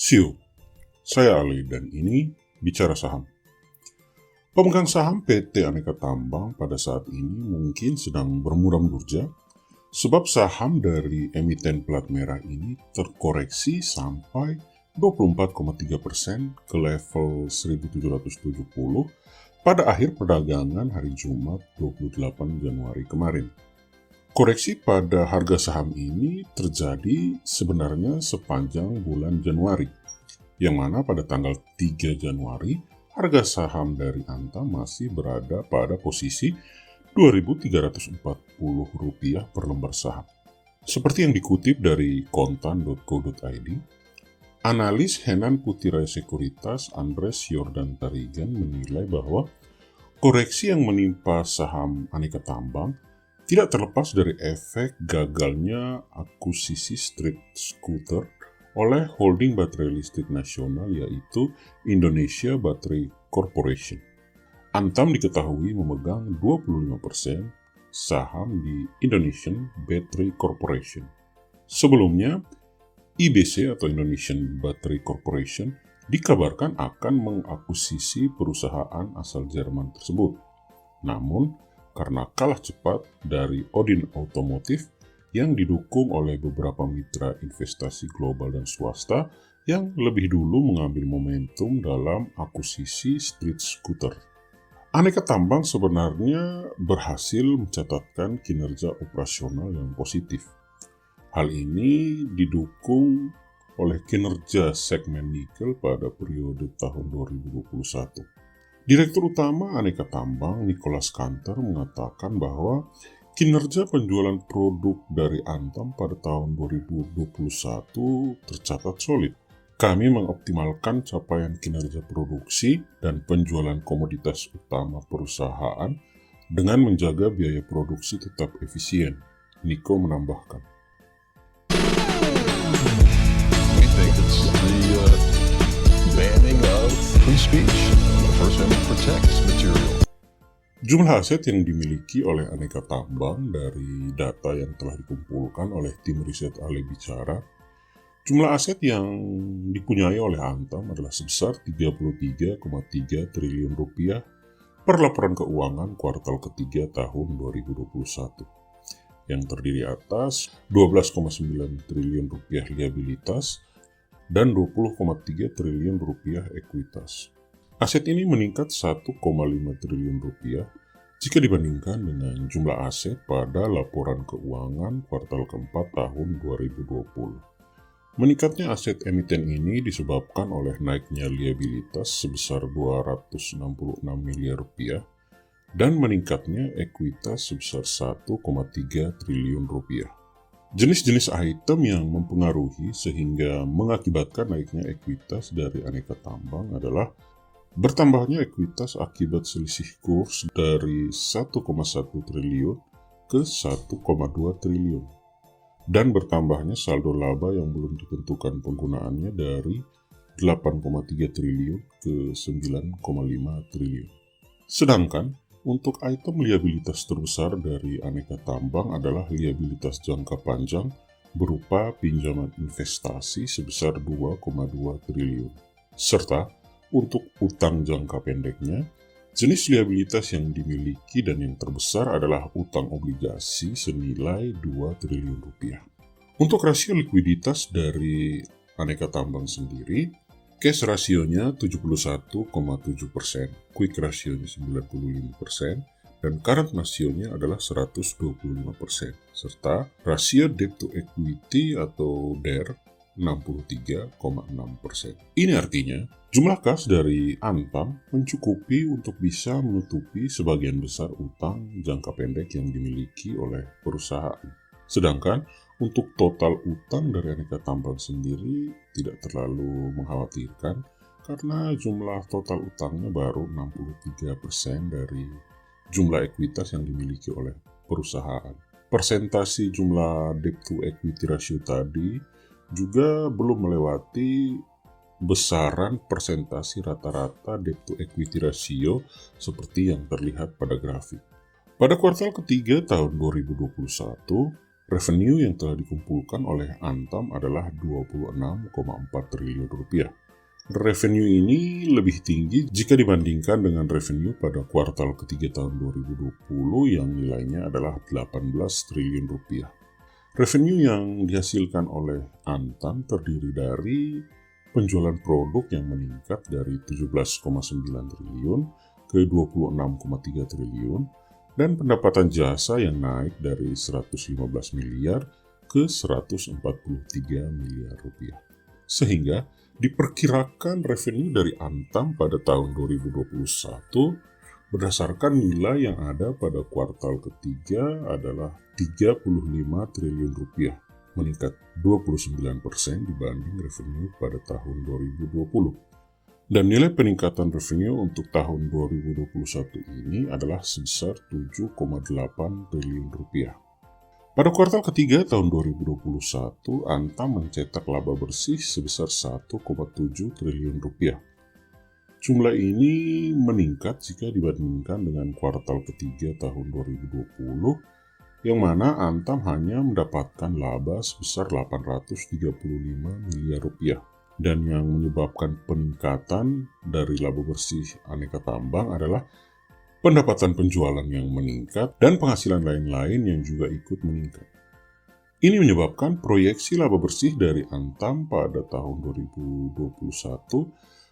Sio, saya Ali dan ini Bicara Saham. Pemegang saham PT Aneka Tambang pada saat ini mungkin sedang bermuram durja sebab saham dari emiten plat merah ini terkoreksi sampai 24,3% ke level 1770 pada akhir perdagangan hari Jumat 28 Januari kemarin. Koreksi pada harga saham ini terjadi sebenarnya sepanjang bulan Januari, yang mana pada tanggal 3 Januari harga saham dari Antam masih berada pada posisi Rp2.340 per lembar saham. Seperti yang dikutip dari kontan.co.id, analis Henan Putira Sekuritas Andres Yordan Tarigan menilai bahwa koreksi yang menimpa saham Aneka Tambang tidak terlepas dari efek gagalnya akuisisi Street Scooter oleh holding baterai listrik nasional yaitu Indonesia Battery Corporation. Antam diketahui memegang 25% saham di Indonesian Battery Corporation. Sebelumnya, IBC atau Indonesian Battery Corporation dikabarkan akan mengakuisisi perusahaan asal Jerman tersebut. Namun, karena kalah cepat dari Odin Automotive yang didukung oleh beberapa mitra investasi global dan swasta yang lebih dulu mengambil momentum dalam akuisisi Street Scooter. Aneka Tambang sebenarnya berhasil mencatatkan kinerja operasional yang positif. Hal ini didukung oleh kinerja segmen nikel pada periode tahun 2021. Direktur Utama Aneka Tambang, Nicholas Kanter, mengatakan bahwa kinerja penjualan produk dari Antam pada tahun 2021 tercatat solid. Kami mengoptimalkan capaian kinerja produksi dan penjualan komoditas utama perusahaan dengan menjaga biaya produksi tetap efisien, Nico menambahkan. We think it's the banning of free speech. First Amendment protects material. Jumlah aset yang dimiliki oleh Aneka Tambang dari data yang telah dikumpulkan oleh tim riset Ali Bicara, jumlah aset yang dipunyai oleh Antam adalah sebesar Rp33,3 triliun per laporan keuangan kuartal ketiga tahun 2021, yang terdiri atas Rp12,9 triliun liabilitas dan Rp20,3 triliun ekuitas. Aset ini meningkat Rp1,5 triliun jika dibandingkan dengan jumlah aset pada laporan keuangan kuartal keempat tahun 2020. Meningkatnya aset emiten ini disebabkan oleh naiknya liabilitas sebesar Rp266 miliar dan meningkatnya ekuitas sebesar Rp1,3 triliun. Jenis-jenis item yang mempengaruhi sehingga mengakibatkan naiknya ekuitas dari Aneka Tambang adalah bertambahnya ekuitas akibat selisih kurs dari 1,1 triliun ke 1,2 triliun. Dan bertambahnya saldo laba yang belum ditentukan penggunaannya dari 8,3 triliun ke 9,5 triliun. Sedangkan untuk item liabilitas terbesar dari Aneka Tambang adalah liabilitas jangka panjang berupa pinjaman investasi sebesar 2,2 triliun. Serta untuk utang jangka pendeknya, jenis liabilitas yang dimiliki dan yang terbesar adalah utang obligasi senilai Rp2 triliun. Untuk rasio likuiditas dari Aneka Tambang sendiri, cash rasionya 71,7%, quick rasionya 95%, dan current rasionya adalah 125%, serta rasio debt to equity atau DER 63,6%. Ini artinya, jumlah kas dari Antam mencukupi untuk bisa menutupi sebagian besar utang jangka pendek yang dimiliki oleh perusahaan. Sedangkan untuk total utang dari Aneka Tambang sendiri tidak terlalu mengkhawatirkan karena jumlah total utangnya baru 63% dari jumlah ekuitas yang dimiliki oleh perusahaan. Persentasi jumlah debt to equity ratio tadi juga belum melewati besaran persentasi rata-rata debt to equity ratio seperti yang terlihat pada grafik. Pada kuartal ketiga tahun 2021, Revenue yang telah dikumpulkan oleh Antam adalah 26,4 triliun rupiah. Revenue ini lebih tinggi jika dibandingkan dengan revenue pada kuartal ketiga tahun 2020 yang nilainya adalah 18 triliun rupiah. Revenue yang dihasilkan oleh Antam terdiri dari penjualan produk yang meningkat dari 17,9 triliun ke 26,3 triliun dan pendapatan jasa yang naik dari 115 miliar ke 143 miliar rupiah. Sehingga diperkirakan revenue dari Antam pada tahun 2021 berdasarkan nilai yang ada pada kuartal ketiga adalah 35 triliun rupiah, meningkat 29% dibanding revenue pada tahun 2020. Dan nilai peningkatan revenue untuk tahun 2021 ini adalah sebesar 7,8 triliun rupiah. Pada kuartal ketiga tahun 2021, Antam mencetak laba bersih sebesar 1,7 triliun rupiah. Jumlah ini meningkat jika dibandingkan dengan kuartal ketiga tahun 2020, yang mana Antam hanya mendapatkan laba sebesar 835 miliar rupiah. Dan yang menyebabkan peningkatan dari laba bersih aneka tambang adalah pendapatan penjualan yang meningkat dan penghasilan lain-lain yang juga ikut meningkat. Ini menyebabkan proyeksi laba bersih dari Antam pada tahun 2021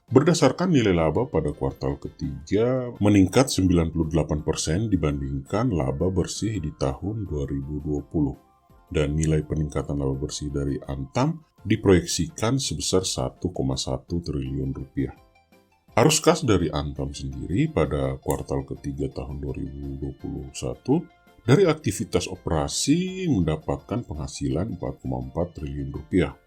berdasarkan nilai laba pada kuartal ketiga meningkat 98% dibandingkan laba bersih di tahun 2020. Dan nilai peningkatan laba bersih dari Antam diproyeksikan sebesar 1,1 triliun rupiah. Arus kas dari Antam sendiri pada kuartal ketiga tahun 2021 dari aktivitas operasi mendapatkan penghasilan 4,4 triliun rupiah.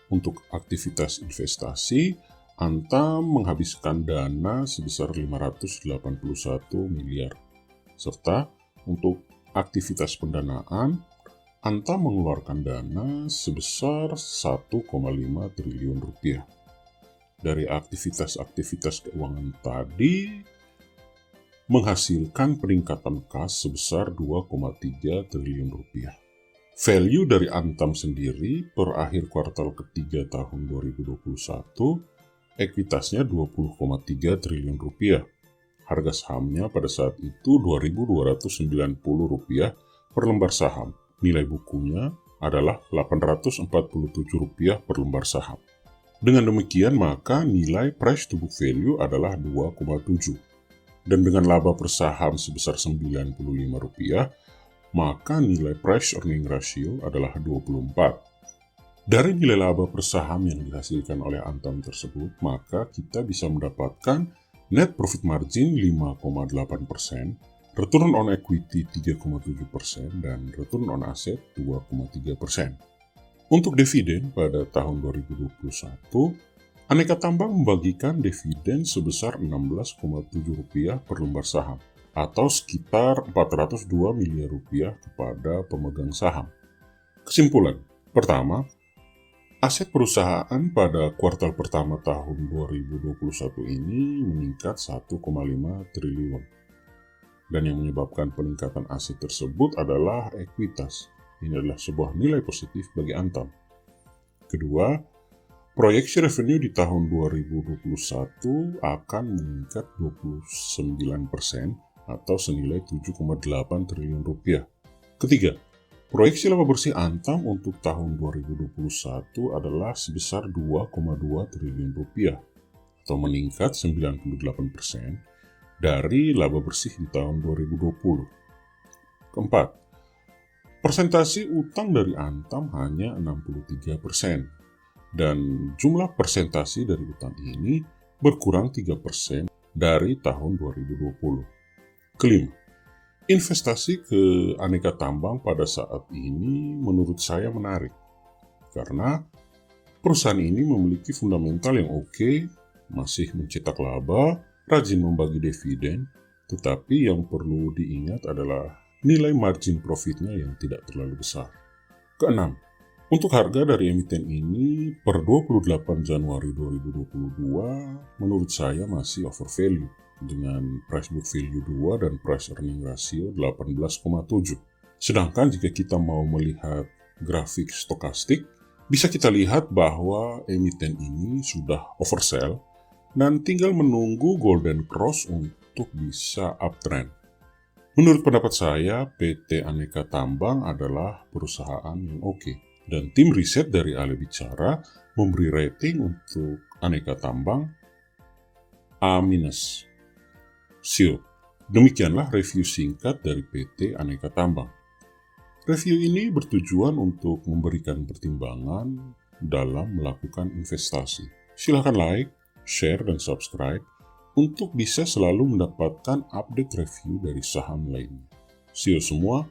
Untuk aktivitas investasi, Antam menghabiskan dana sebesar 581 miliar. Serta untuk aktivitas pendanaan, Antam mengeluarkan dana sebesar 1,5 triliun rupiah. Dari aktivitas-aktivitas keuangan tadi menghasilkan peningkatan kas sebesar 2,3 triliun rupiah. Value dari Antam sendiri per akhir kuartal ketiga tahun 2021 ekuitasnya 20,3 triliun rupiah. Harga sahamnya pada saat itu Rp2.290 per lembar saham. Nilai bukunya adalah Rp847 per lembar saham. Dengan demikian maka nilai price to book value adalah 2,7. Dan dengan laba per saham sebesar Rp95, maka nilai price earning ratio adalah 24. Dari nilai laba per saham yang dihasilkan oleh Antam tersebut, maka kita bisa mendapatkan net profit margin 5,8%, return on equity 3,7%, dan return on asset 2,3%. Untuk dividen pada tahun 2021, Aneka Tambang membagikan dividen sebesar Rp16,7 per lembar saham, atau sekitar Rp402 miliar kepada pemegang saham. Kesimpulan, pertama, aset perusahaan pada kuartal pertama tahun 2021 ini meningkat 1,5 triliun. Dan yang menyebabkan peningkatan aset tersebut adalah ekuitas. Ini adalah sebuah nilai positif bagi Antam. Kedua, proyeksi revenue di tahun 2021 akan meningkat 29% atau senilai 7,8 triliun rupiah. Ketiga, proyeksi laba bersih Antam untuk tahun 2021 adalah sebesar 2,2 triliun rupiah atau meningkat 98% dari laba bersih di tahun 2020. Keempat, persentase utang dari Antam hanya 63%, dan jumlah persentase dari utang ini berkurang 3% dari tahun 2020. Kelima, investasi ke aneka tambang pada saat ini menurut saya menarik, karena perusahaan ini memiliki fundamental yang oke, masih mencetak laba, rajin membagi dividen, tetapi yang perlu diingat adalah nilai margin profitnya yang tidak terlalu besar. Keenam, untuk harga dari emiten ini per 28 Januari 2022 menurut saya masih overvalue dengan price book value 2 dan price earning ratio 18,7. Sedangkan jika kita mau melihat grafik stokastik, bisa kita lihat bahwa emiten ini sudah oversell dan tinggal menunggu golden cross untuk bisa uptrend. Menurut pendapat saya, PT Aneka Tambang adalah perusahaan yang oke. Dan tim riset dari Ahli Bicara memberi rating untuk Aneka Tambang A-. Seal. Demikianlah review singkat dari PT Aneka Tambang. Review ini bertujuan untuk memberikan pertimbangan dalam melakukan investasi. Silahkan like, share, dan subscribe untuk bisa selalu mendapatkan update review dari saham lainnya. See you semua,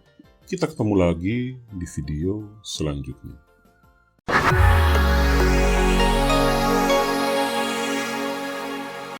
kita ketemu lagi di video selanjutnya.